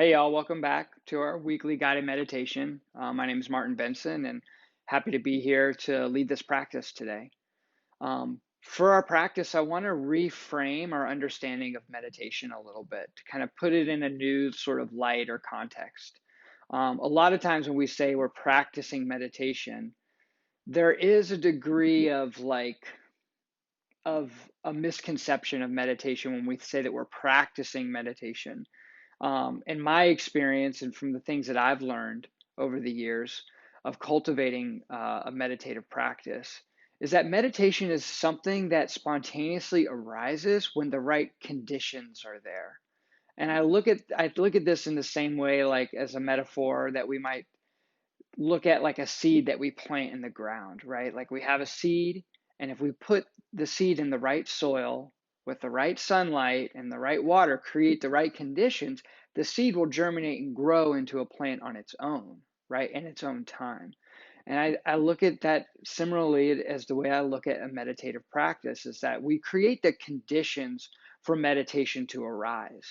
Hey, y'all, welcome back to our weekly guided meditation. My name is Martin Benson, and happy to be here to lead this practice today. For our practice, I want to reframe our understanding of meditation a little bit to kind of put it in a new sort of light or context. A lot of times when we say we're practicing meditation, there is a degree of of a misconception of meditation when we say that we're practicing meditation. In my experience and from the things that I've learned over the years of cultivating a meditative practice, is that meditation is something that spontaneously arises when the right conditions are there. And I look at this in the same way, like as a metaphor that we might look at like a seed that we plant in the ground, right? Like we have a seed, and if we put the seed in the right soil with the right sunlight and the right water, create the right conditions, the seed will germinate and grow into a plant on its own, right? In its own time. And I look at that similarly as the way I look at a meditative practice is that we create the conditions for meditation to arise.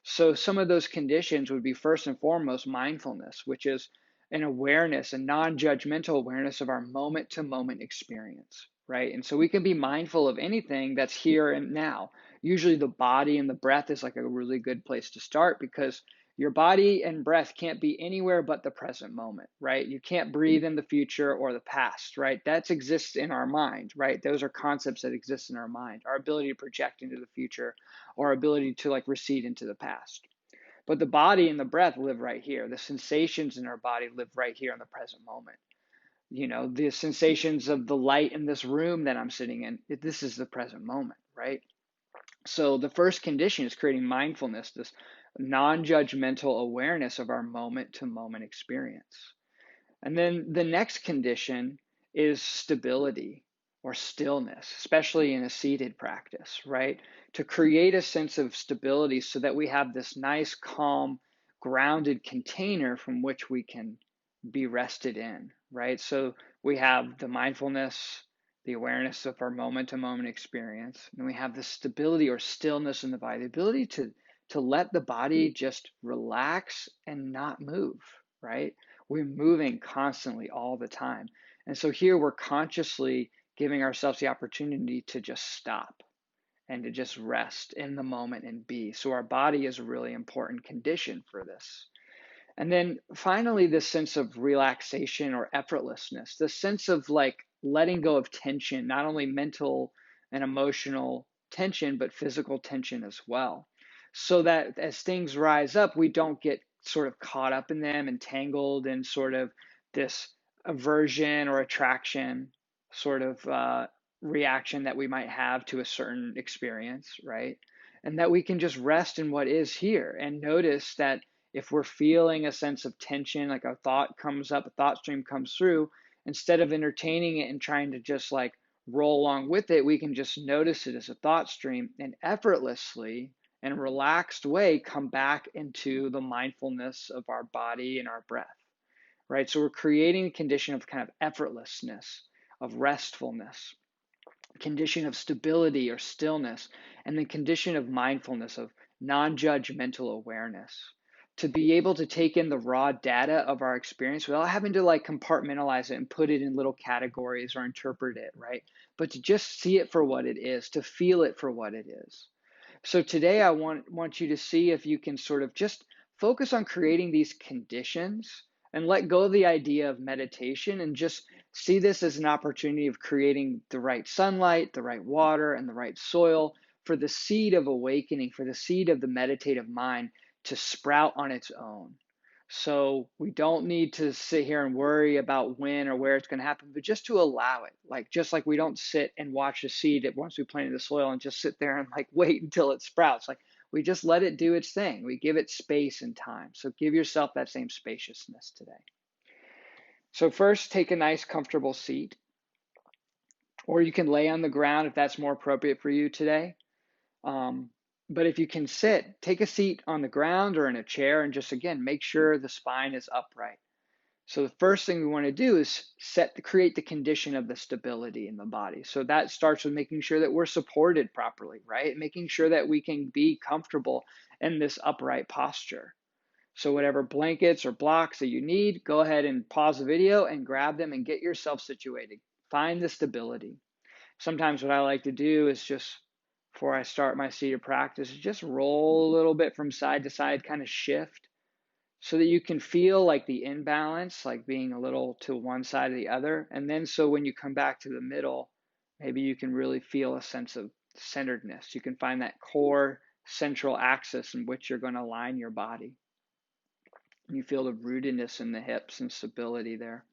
So some of those conditions would be first and foremost mindfulness, which is an awareness, a non-judgmental awareness of our moment to moment experience, right? And so we can be mindful of anything that's here and now. Usually the body and the breath is like a really good place to start because your body and breath can't be anywhere but the present moment, right? You can't breathe in the future or the past, right? That exists in our mind, right? Those are concepts that exist in our mind. Our ability to project into the future or our ability to like recede into the past. But the body and the breath live right here. The sensations in our body live right here in the present moment. You know, the sensations of the light in this room that I'm sitting in, this is the present moment, right? So the first condition is creating mindfulness, this non-judgmental awareness of our moment to moment experience. And then the next condition is stability or stillness, especially in a seated practice, right? To create a sense of stability so that we have this nice, calm, grounded container from which we can be rested in, right? So we have the mindfulness, the awareness of our moment to moment experience, and we have the stability or stillness in the body, the ability to let the body just relax and not move, right? We're moving constantly all the time. And so here we're consciously giving ourselves the opportunity to just stop and to just rest in the moment and be. So our body is a really important condition for this. And then finally, this sense of relaxation or effortlessness, the sense of like letting go of tension, not only mental and emotional tension, but physical tension as well. So that as things rise up, we don't get sort of caught up in them and tangled in sort of this aversion or attraction sort of reaction that we might have to a certain experience, right? And that we can just rest in what is here and notice that if we're feeling a sense of tension, like a thought comes up, a thought stream comes through, instead of entertaining it and trying to just like roll along with it, we can just notice it as a thought stream and effortlessly in a relaxed way come back into the mindfulness of our body and our breath, right? So we're creating a condition of kind of effortlessness, of restfulness, condition of stability or stillness, and the condition of mindfulness, of non-judgmental awareness. To be able to take in the raw data of our experience without having to like compartmentalize it and put it in little categories or interpret it, right? But to just see it for what it is, to feel it for what it is. So today I want you to see if you can sort of just focus on creating these conditions and let go of the idea of meditation and just see this as an opportunity of creating the right sunlight, the right water, and the right soil for the seed of awakening, for the seed of the meditative mind to sprout on its own. So we don't need to sit here and worry about when or where it's going to happen, but just to allow it. Like just like we don't sit and watch a seed that once we plant in the soil and just sit there and like wait until it sprouts. Like we just let it do its thing. We give it space and time. So give yourself that same spaciousness today. So first, take a nice comfortable seat, or you can lay on the ground if that's more appropriate for you today. Um, but if you can sit, take a seat on the ground or in a chair and just again, make sure the spine is upright. So the first thing we want to do is create the condition of the stability in the body. So that starts with making sure that we're supported properly, right? Making sure that we can be comfortable in this upright posture. So whatever blankets or blocks that you need, go ahead and pause the video and grab them and get yourself situated. Find the stability. Sometimes what I like to do is just, before I start my seated practice, just roll a little bit from side to side, kind of shift, so that you can feel like the imbalance, like being a little to one side or the other. And then so when you come back to the middle, maybe you can really feel a sense of centeredness. You can find that core central axis in which you're going to align your body. You feel the rootedness in the hips and stability there.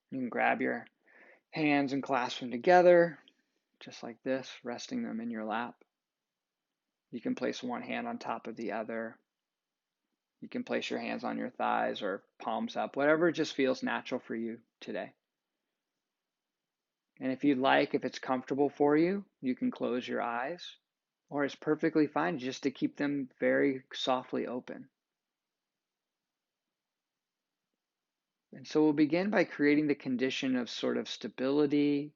You can grab your hands and clasp them together, just like this, resting them in your lap. You can place one hand on top of the other. You can place your hands on your thighs or palms up, whatever just feels natural for you today. And if you'd like, if it's comfortable for you, you can close your eyes, or it's perfectly fine just to keep them very softly open. And so we'll begin by creating the condition of sort of stability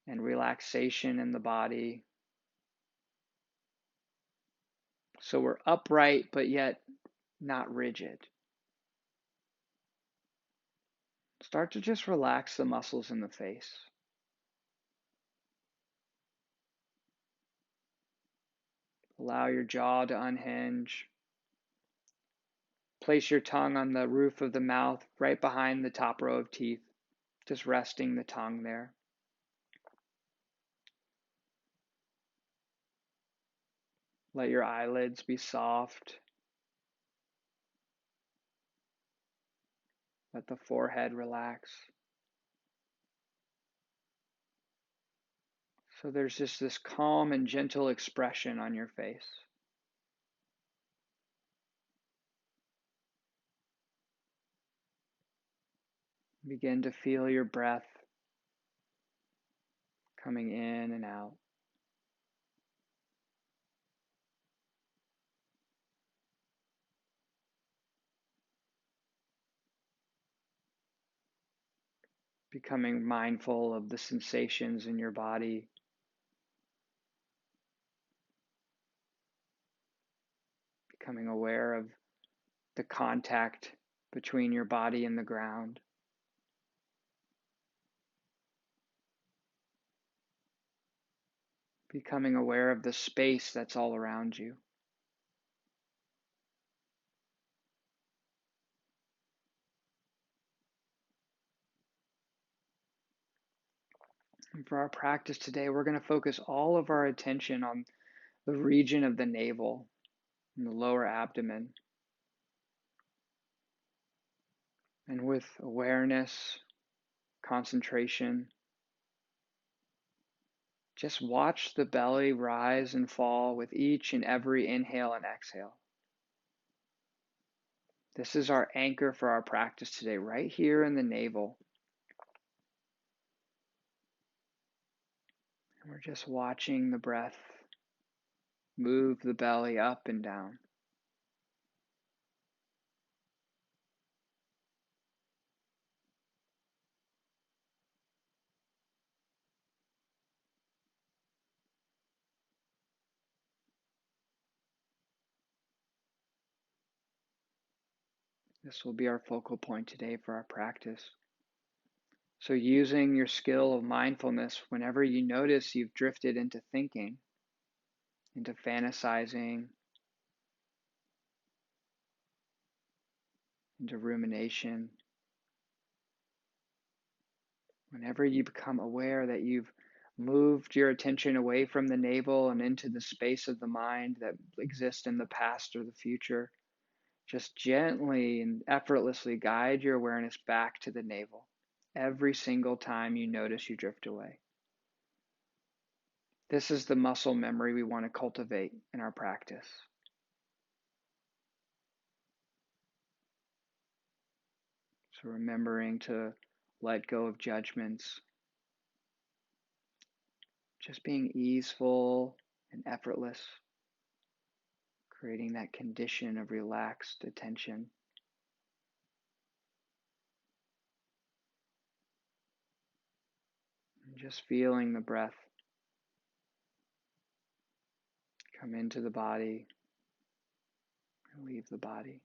and relaxation in the body. So we're upright, but yet not rigid. Start to just relax the muscles in the face. Allow your jaw to unhinge. Place your tongue on the roof of the mouth, right behind the top row of teeth, just resting the tongue there. Let your eyelids be soft. Let the forehead relax. So there's just this calm and gentle expression on your face. Begin to feel your breath coming in and out. Becoming mindful of the sensations in your body. Becoming aware of the contact between your body and the ground. Becoming aware of the space that's all around you. And for our practice today, we're going to focus all of our attention on the region of the navel and the lower abdomen. And with awareness, concentration, just watch the belly rise and fall with each and every inhale and exhale. This is our anchor for our practice today, right here in the navel. And we're just watching the breath move the belly up and down. This will be our focal point today for our practice. So using your skill of mindfulness, whenever you notice you've drifted into thinking, into fantasizing, into rumination, whenever you become aware that you've moved your attention away from the navel and into the space of the mind that exists in the past or the future, just gently and effortlessly guide your awareness back to the navel every single time you notice you drift away. This is the muscle memory we want to cultivate in our practice. So remembering to let go of judgments, just being easeful and effortless, creating that condition of relaxed attention. And just feeling the breath come into the body and leave the body.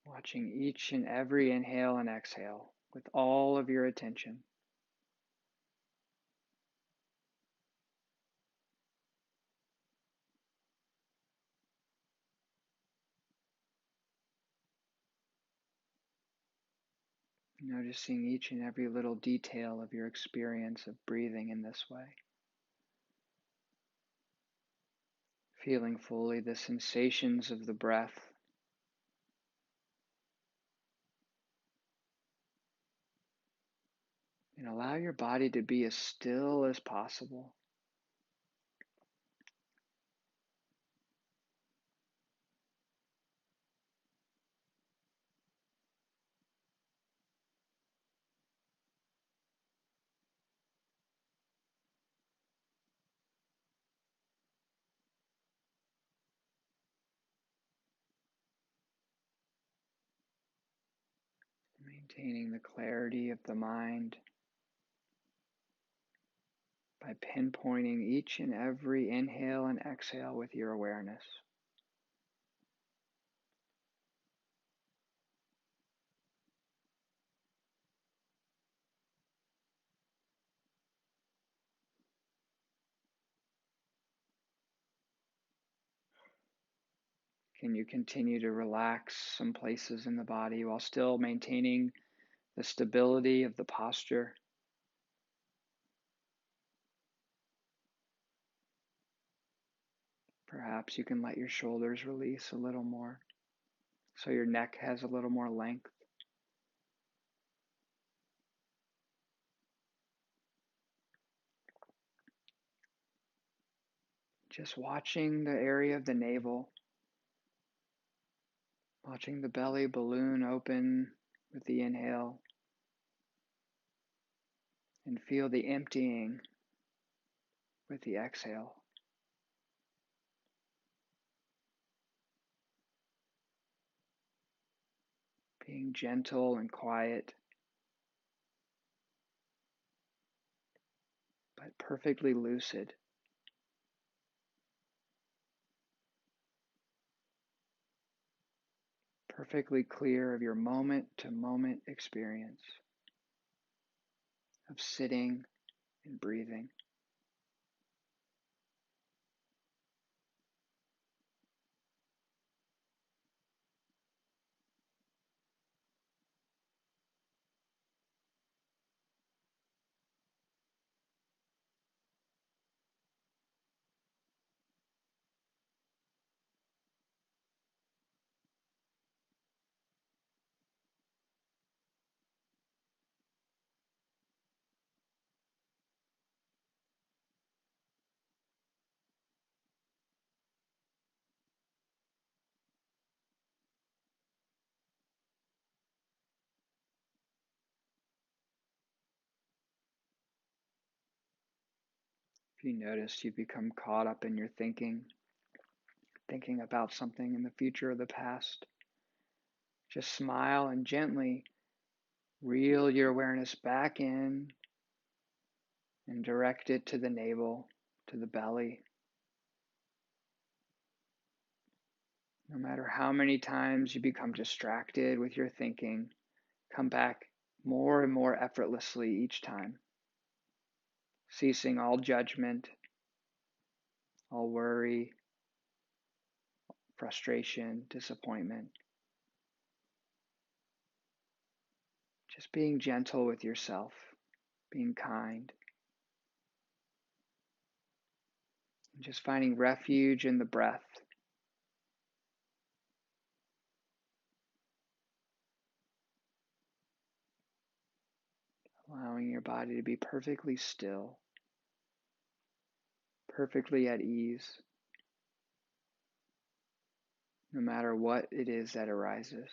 Watching each and every inhale and exhale with all of your attention. Noticing each and every little detail of your experience of breathing in this way. Feeling fully the sensations of the breath. And allow your body to be as still as possible. Maintaining the clarity of the mind by pinpointing each and every inhale and exhale with your awareness. Can you continue to relax some places in the body while still maintaining the stability of the posture? Perhaps you can let your shoulders release a little more so your neck has a little more length. Just watching the area of the navel, watching the belly balloon open with the inhale, and feel the emptying with the exhale. Being gentle and quiet, but perfectly lucid. Perfectly clear of your moment-to-moment experience of sitting and breathing. If you notice you become caught up in your thinking about something in the future or the past, just smile and gently reel your awareness back in and direct it to the navel, to the belly. No matter how many times you become distracted with your thinking, come back more and more effortlessly each time, ceasing all judgment, all worry, frustration, disappointment. Just being gentle with yourself, being kind, and just finding refuge in the breath. Allowing your body to be perfectly still, perfectly at ease, no matter what it is that arises.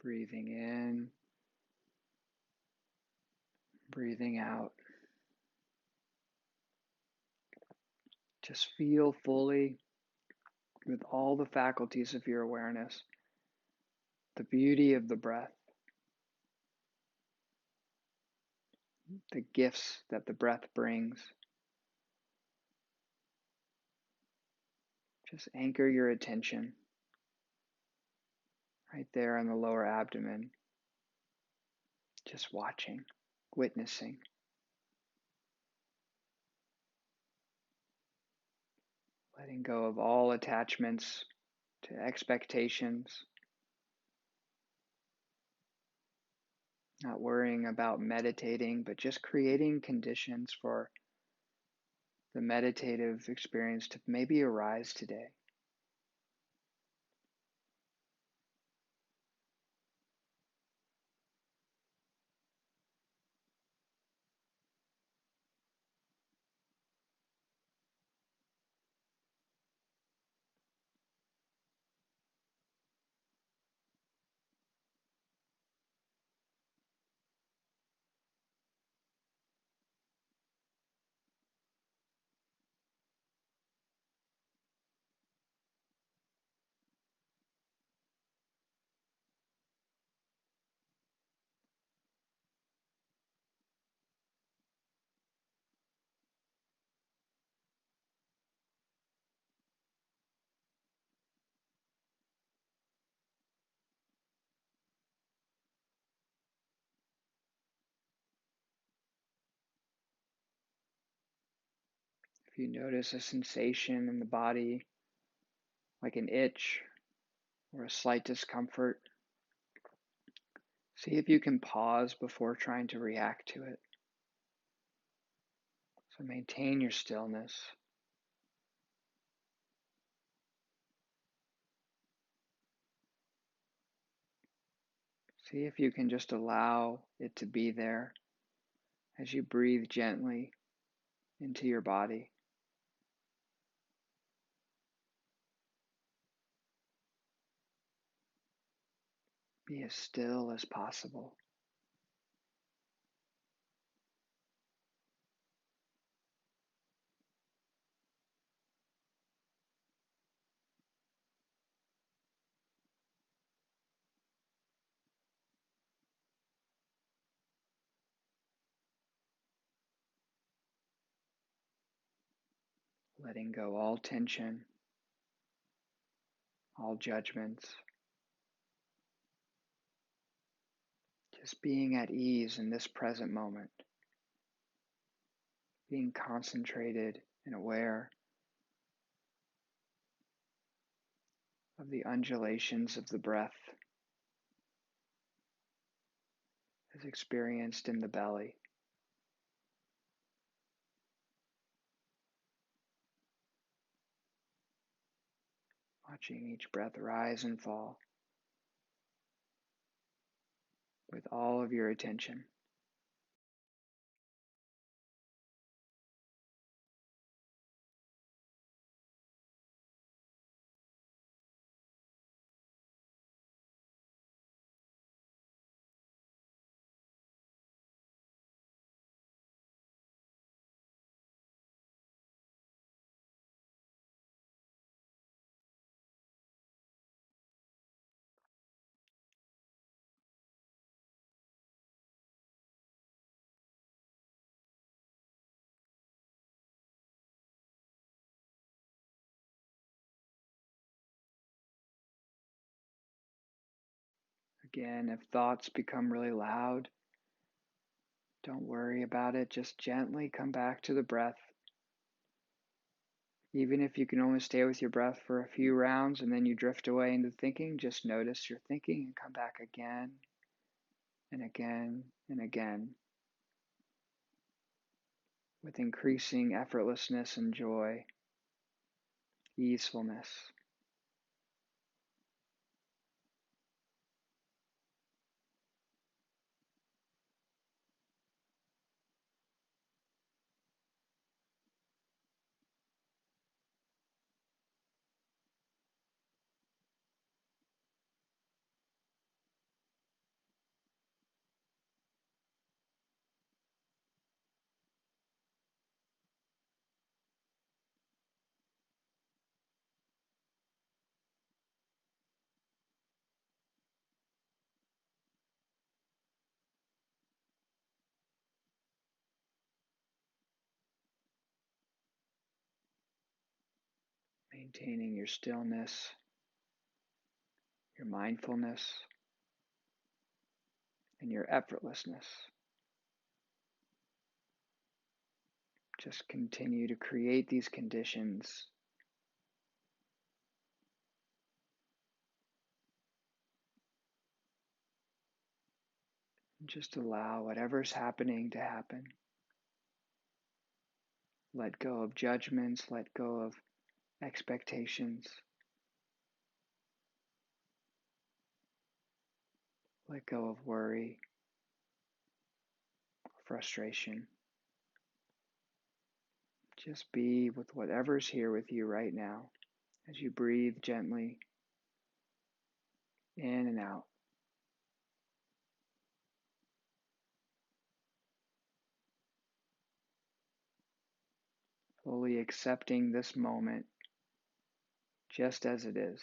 Breathing in, breathing out. Just feel fully with all the faculties of your awareness, the beauty of the breath, the gifts that the breath brings. Just anchor your attention right there in the lower abdomen, just watching, witnessing. Letting go of all attachments to expectations, not worrying about meditating, but just creating conditions for the meditative experience to maybe arise today. If you notice a sensation in the body, like an itch or a slight discomfort, see if you can pause before trying to react to it. So maintain your stillness. See if you can just allow it to be there as you breathe gently into your body. Be as still as possible. Letting go all tension, all judgments. Just being at ease in this present moment. Being concentrated and aware of the undulations of the breath as experienced in the belly. Watching each breath rise and fall with all of your attention. Again, if thoughts become really loud, don't worry about it. Just gently come back to the breath. Even if you can only stay with your breath for a few rounds and then you drift away into thinking, just notice your thinking and come back again and again and again with increasing effortlessness and joy, easefulness. Maintaining your stillness, your mindfulness, and your effortlessness. Just continue to create these conditions. Just allow whatever's happening to happen. Let go of judgments, let go of expectations. Let go of worry, frustration. Just be with whatever's here with you right now as you breathe gently in and out. Fully accepting this moment just as it is.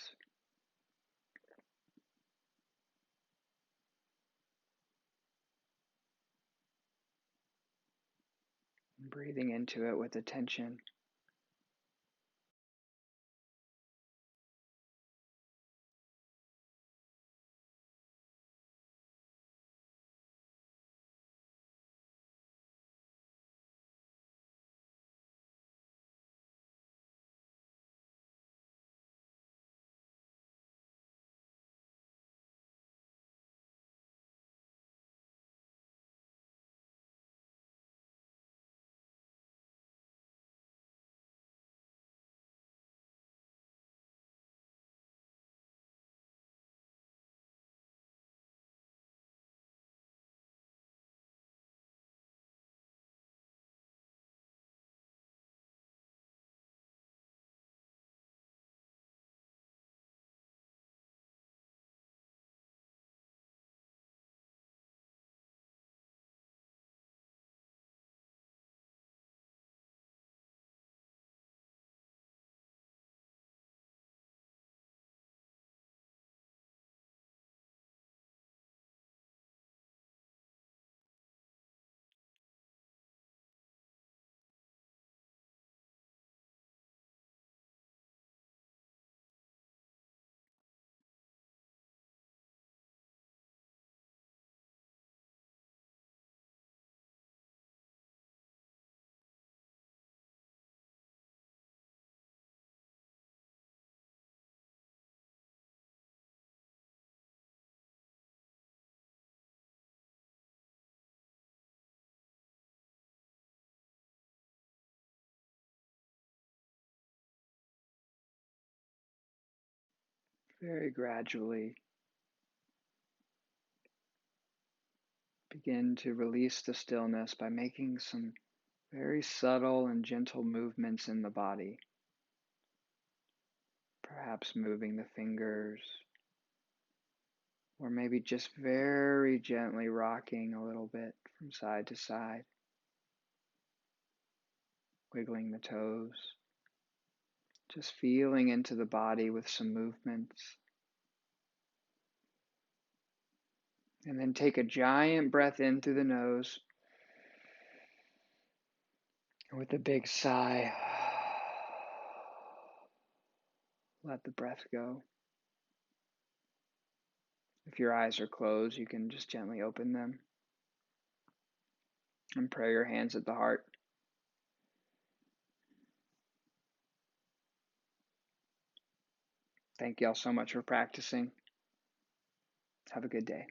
Breathing into it with attention. Very gradually begin to release the stillness by making some very subtle and gentle movements in the body. Perhaps moving the fingers, or maybe just very gently rocking a little bit from side to side, wiggling the toes, just feeling into the body with some movements. And then take a giant breath in through the nose. And with a big sigh, let the breath go. If your eyes are closed, you can just gently open them and pray your hands at the heart. Thank you all so much for practicing. Have a good day.